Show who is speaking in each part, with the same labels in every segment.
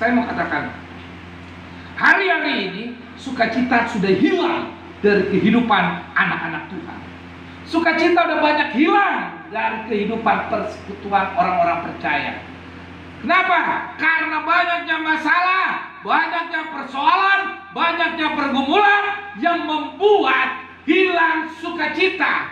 Speaker 1: saya mau katakan, hari-hari ini sukacita sudah hilang dari kehidupan anak-anak Tuhan. Sukacita udah banyak hilang dari kehidupan persekutuan orang-orang percaya. Kenapa? Karena banyaknya masalah, banyaknya persoalan, banyaknya pergumulan yang membuat hilang sukacita.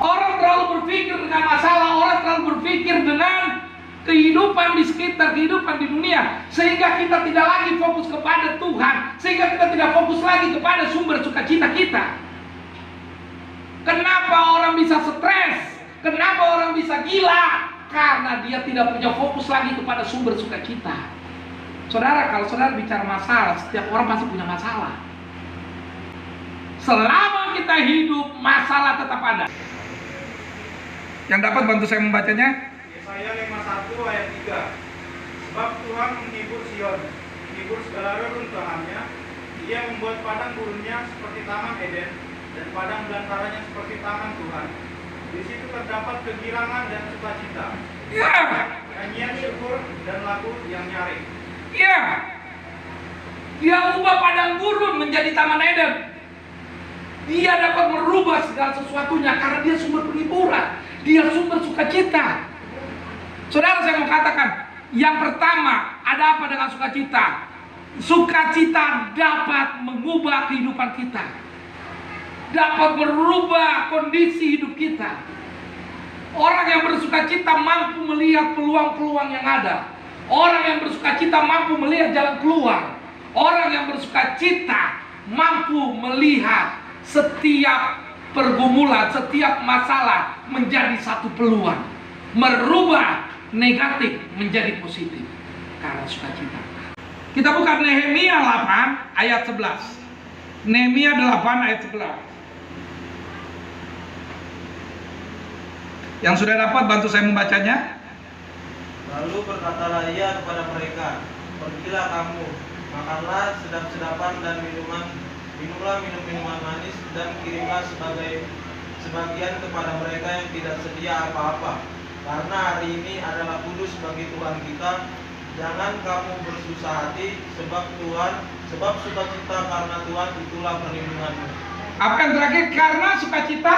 Speaker 1: Orang terlalu berpikir dengan masalah, orang terlalu berpikir dengan kehidupan di sekitar, kehidupan di dunia, sehingga kita tidak lagi fokus kepada Tuhan, sehingga kita tidak fokus lagi kepada sumber sukacita kita. Kenapa orang bisa stres? Kenapa orang bisa gila? Karena dia tidak punya fokus lagi kepada sumber sukacita. Saudara, kalau saudara bicara masalah, setiap orang pasti punya masalah. Selama kita hidup, masalah tetap ada. Yang dapat bantu saya membacanya?
Speaker 2: Yesaya 51 ayat 3. Sebab Tuhan menghibur Sion, menghibur segala reruntuhannya. Dia membuat padang gurunnya seperti taman Eden, dan padang belantaranya seperti taman Tuhan. Di situ terdapat kegirangan dan sukacita,
Speaker 1: Ya.
Speaker 2: nyanyian syukur dan lagu yang nyaring.
Speaker 1: Ya. Dia ubah padang gurun menjadi taman Eden. Dia dapat merubah segala sesuatunya karena dia sumber penghiburan. Dia sumber sukacita. Saudara, saya mau katakan, yang pertama, ada apa dengan sukacita? Sukacita dapat mengubah kehidupan kita, dapat merubah kondisi hidup kita. Orang yang bersukacita mampu melihat peluang-peluang yang ada. Orang yang bersukacita mampu melihat jalan keluar. Orang yang bersukacita mampu melihat setiap pergumulan, setiap masalah menjadi satu peluang, merubah negatif menjadi positif karena sukacita. Kita buka Nehemia 8 ayat 11. Nehemia 8 ayat 11. Yang sudah dapat bantu saya membacanya.
Speaker 3: Lalu berkatalah ia kepada mereka, pergilah kamu, makanlah sedap-sedapan dan minumlah minum-minuman manis, dan kirimlah sebagian kepada mereka yang tidak sedia apa-apa. Karena hari ini adalah kudus bagi Tuhan kita. Jangan kamu bersusah hati, sebab sukacita karena Tuhan itulah perlindunganmu.
Speaker 1: Apa yang terakhir? Karena sukacita.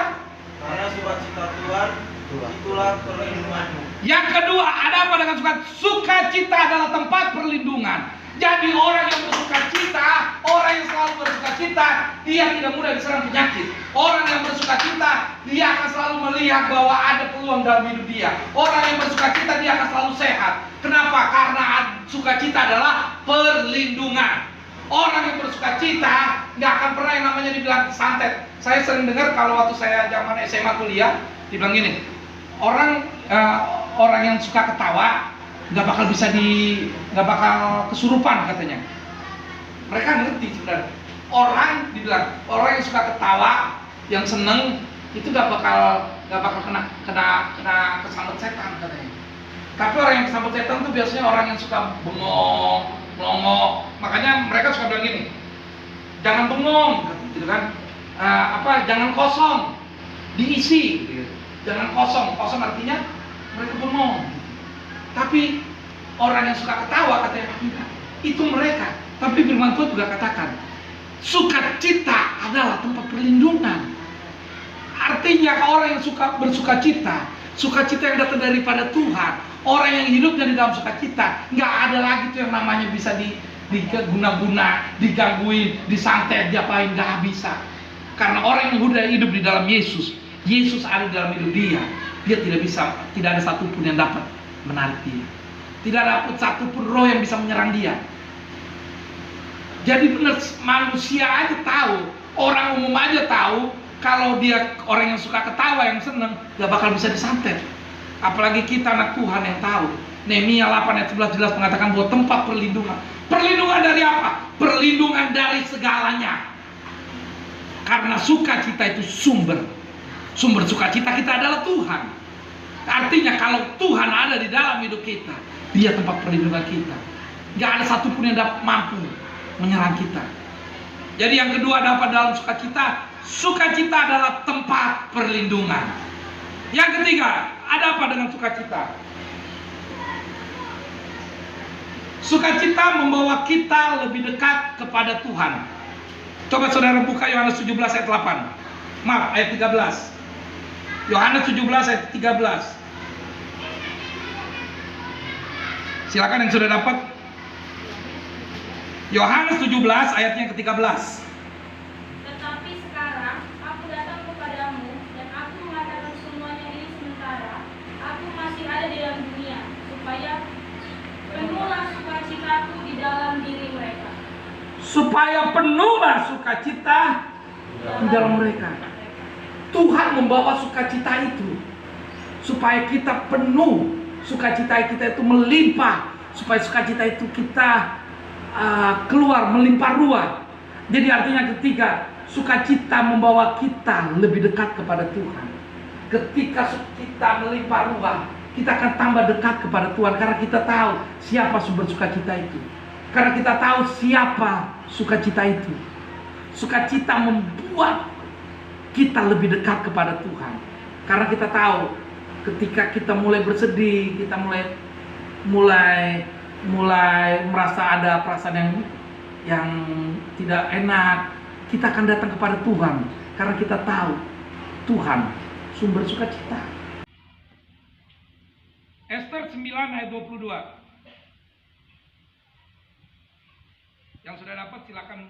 Speaker 3: Karena sukacita Tuhan itulah perlindunganmu.
Speaker 1: Yang kedua, ada apa dengan sukacita? Sukacita adalah tempat perlindungan. Jadi orang yang bersukacita, orang yang selalu bersukacita, dia tidak mudah diserang penyakit. Orang yang bersukacita, dia akan selalu melihat bahwa ada peluang dalam hidup dia. Orang yang bersukacita, dia akan selalu sehat. Kenapa? Karena sukacita adalah perlindungan. Orang yang bersukacita nggak akan pernah yang namanya dibilang santet. Saya sering dengar kalau waktu saya zaman SMA kuliah, dibilang gini, orang yang suka ketawa nggak bakal kesurupan katanya. Mereka ngerti sebenarnya. Orang yang suka ketawa, yang seneng itu nggak bakal kena kesambet setan katanya. Tapi orang yang kesambet setan itu biasanya orang yang suka bengong, melongo. Makanya mereka suka bilang gini, jangan bengong, gitu kan? Jangan kosong, diisi. Gitu. Jangan kosong artinya mereka bengong. Tapi orang yang suka ketawa katanya tidak. Itu mereka. Tapi firman Tuhan juga katakan, sukacita adalah tempat perlindungan. Artinya orang yang suka bersukacita, sukacita yang datang daripada Tuhan, orang yang hidupnya di dalam sukacita, nggak ada lagi tuh yang namanya bisa diguna-guna, digangguin, disantet, diapain, nggak bisa. Karena orang yang udah hidup di dalam Yesus, Yesus ada di dalam hidup dia tidak ada satupun yang dapat menarik dia. Tidak ada satupun roh yang bisa menyerang dia. Jadi benar, manusia aja tahu, orang umum aja tahu, kalau dia orang yang suka ketawa, yang seneng, gak bakal bisa disantet. Apalagi kita anak Tuhan yang tahu. Nehemia 8 ayat 11 jelas mengatakan bahwa tempat perlindungan. Perlindungan dari apa? Perlindungan dari segalanya. Karena sukacita itu sumber sukacita kita adalah Tuhan. Artinya kalau Tuhan ada di dalam hidup kita, dia tempat perlindungan kita. Gak ada satupun yang mampu menyerang kita. Jadi yang kedua dapat dalam sukacita, sukacita adalah tempat perlindungan. Yang ketiga, ada apa dengan sukacita? Sukacita membawa kita lebih dekat kepada Tuhan. Coba saudara buka Yohanes 17 ayat 8. Maaf, ayat 13. Yohanes 17 ayat 13. Silakan yang sudah dapat. Yohanes 17 ayatnya yang ke-13.
Speaker 4: Tetapi sekarang aku datang kepadamu dan aku mengatakan semuanya ini sementara aku masih ada di dalam dunia, supaya penuhlah sukacitaku di dalam diri mereka.
Speaker 1: Supaya penuhlah sukacita di dalam mereka. Tuhan membawa sukacita itu supaya kita penuh, sukacita kita itu melimpah, supaya sukacita itu kita keluar melimpah ruah. Jadi artinya ketika sukacita membawa kita lebih dekat kepada Tuhan, ketika sukacita melimpah ruah, kita akan tambah dekat kepada Tuhan karena kita tahu siapa sumber sukacita itu. Karena kita tahu siapa sukacita itu. Sukacita membuat kita lebih dekat kepada Tuhan. Karena kita tahu ketika kita mulai bersedih, kita mulai merasa ada perasaan yang tidak enak, kita akan datang kepada Tuhan karena kita tahu Tuhan sumber sukacita. Ester 9 ayat 22. Yang sudah dapat silakan.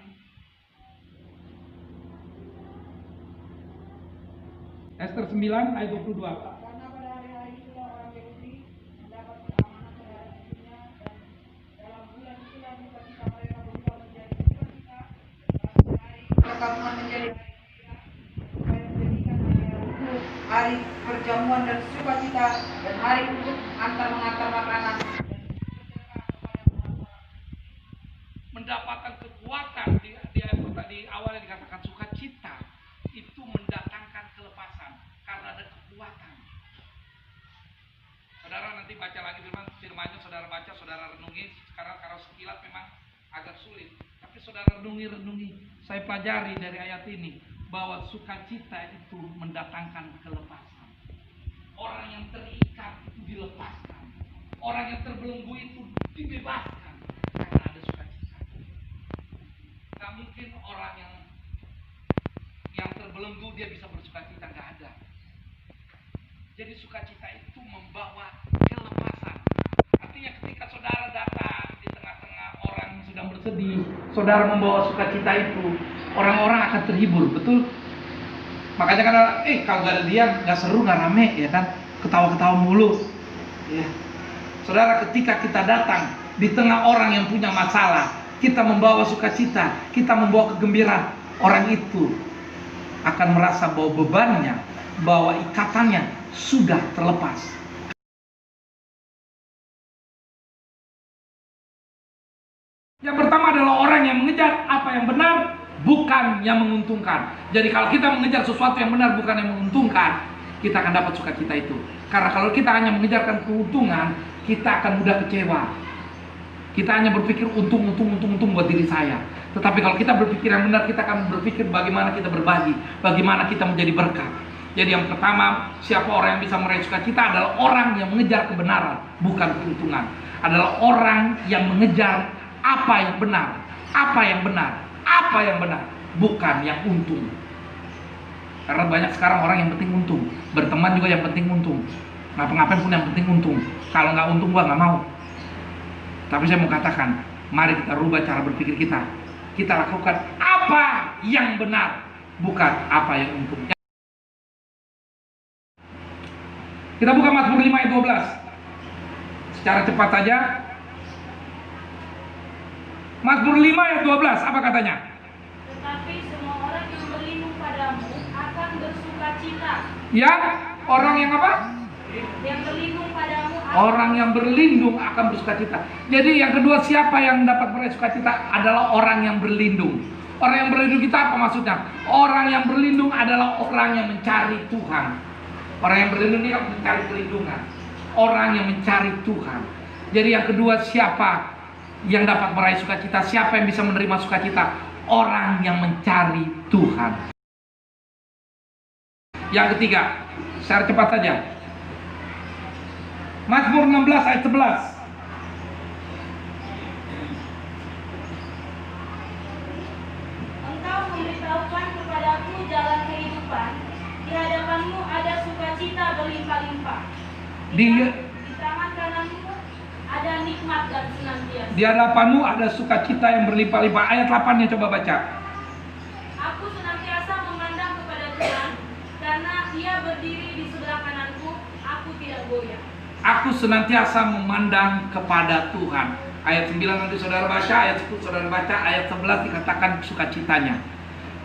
Speaker 1: Ester 9 ayat 22.
Speaker 5: Karena pada hari-hari itulah orang Yahudi mendapat keamanan terhadap dirinya, dan dalam bulan itulah sukacita mereka berubah menjadi sukacita, dan hari perkampungan menjadi hari gembira, supaya menjadikan hari untuk hari perjamuan dan sukacita, dan hari untuk mengantar makanan.
Speaker 1: Mendapatkan kekuatan di awalnya dikatakan sukacita itu mendatangkan kelepasan karena ada kekuatan. Saudara nanti baca lagi firman-nya, saudara baca, saudara renungi. Sekarang kalau sekilas memang agak sulit, tapi saudara renungi. Saya pelajari dari ayat ini bahwa sukacita itu mendatangkan kelepasan. Orang yang terikat itu dilepaskan, orang yang terbelenggu itu dibebaskan karena ada sukacita. Gak mungkin orang yang terbelenggu dia bisa bersukacita, nggak ada. Jadi sukacita itu membawa kelepasan. Artinya ketika saudara datang di tengah-tengah orang yang sedang bersedih, saudara membawa sukacita itu, orang-orang akan terhibur, betul? Makanya karena kalau nggak ada dia nggak seru, nggak rame, ya kan? Ketawa-ketawa mulu. Ya. Saudara, ketika kita datang di tengah orang yang punya masalah, kita membawa sukacita, kita membawa kegembiraan, orang itu akan merasa bahwa bebannya, bahwa ikatannya sudah terlepas. Yang pertama adalah orang yang mengejar apa yang benar, bukan yang menguntungkan. Jadi kalau kita mengejar sesuatu yang benar, bukan yang menguntungkan, kita akan dapat sukacita itu. Karena kalau kita hanya mengejarkan keuntungan, kita akan mudah kecewa. Kita hanya berpikir untung buat diri saya. Tetapi kalau kita berpikir yang benar, kita akan berpikir bagaimana kita berbagi, bagaimana kita menjadi berkat. Jadi yang pertama, siapa orang yang bisa meraih sukacita adalah orang yang mengejar kebenaran, bukan keuntungan. Adalah orang yang mengejar apa yang benar, bukan yang untung. Karena banyak sekarang orang yang penting untung, berteman juga yang penting untung, ngapa-ngapain pun yang penting untung. Kalau nggak untung gua nggak mau. Tapi saya mau katakan, mari kita rubah cara berpikir kita. Kita lakukan apa yang benar, bukan apa yang untung. Kita buka Mazmur 5 ayat 12. Secara cepat saja. Mazmur 5 ayat 12, apa katanya?
Speaker 4: Tetapi semua orang yang berlindung padamu akan bersukacita.
Speaker 1: Ya, orang yang apa?
Speaker 4: Yang berlindung padamu
Speaker 1: Orang yang berlindung akan bersukacita. Jadi yang kedua, siapa yang dapat meraih sukacita adalah orang yang berlindung. Orang yang berlindung kita apa maksudnya? Orang yang berlindung adalah orang yang mencari Tuhan. Orang yang berlindung ini mencari perlindungan. Orang yang mencari Tuhan. Jadi yang kedua, siapa yang dapat meraih sukacita? Siapa yang bisa menerima sukacita? Orang yang mencari Tuhan. Yang ketiga, secara cepat saja. Mazmur 16 ayat 11.
Speaker 4: sukacita berlimpah-limpah.
Speaker 1: Di-
Speaker 4: Di tangan kananmu ada nikmat dan senantiasa.
Speaker 1: Di hadapanmu ada sukacita yang berlimpah-limpah. Ayat 8-nya coba baca.
Speaker 4: Aku senantiasa memandang kepada Tuhan, karena Ia berdiri di sebelah kananku, aku tidak goyah.
Speaker 1: Aku senantiasa memandang kepada Tuhan. Ayat 9 nanti saudara baca, ayat 10 saudara baca, ayat 11 dikatakan sukacitanya.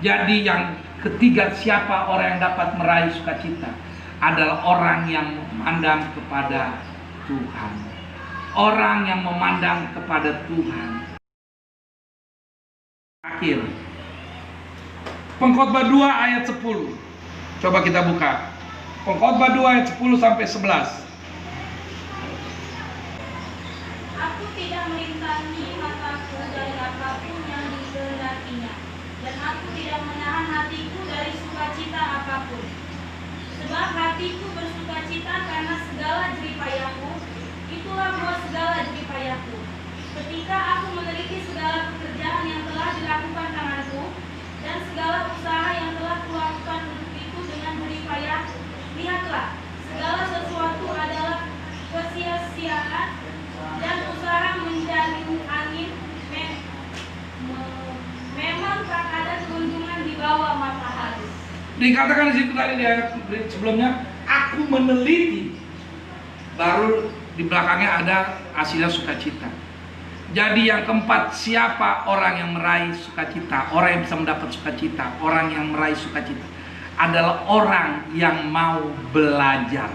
Speaker 1: Jadi yang ketiga, siapa orang yang dapat meraih sukacita? Adalah orang yang memandang kepada Tuhan. Orang yang memandang kepada Tuhan. Akhir. Pengkhotbah 2 ayat 10. Coba kita buka. Pengkhotbah 2 ayat 10 sampai 11.
Speaker 4: Aku tidak merintangi mataku dari apapun yang dikehendakinya, dan aku tidak menahan hatiku dari sukacita apapun. Sebab hatiku bersukacita karena segala jeripayahku, itulah buah segala jeripayahku. Ketika aku meneliti segala pekerjaan yang telah dilakukan tanganku, dan segala usaha yang telah kulakukan untuk itu dengan jeripayah, lihatlah, segala sesuatu adalah kesia-siaan dan usaha menjalin angin. Memang tak ada keuntungan di bawah matahari.
Speaker 1: Dikatakan di situ tadi di ayat sebelumnya, aku meneliti. Baru di belakangnya ada hasilnya sukacita. Jadi yang keempat, siapa orang yang meraih sukacita? Orang yang bisa mendapat sukacita, orang yang meraih sukacita adalah orang yang mau belajar.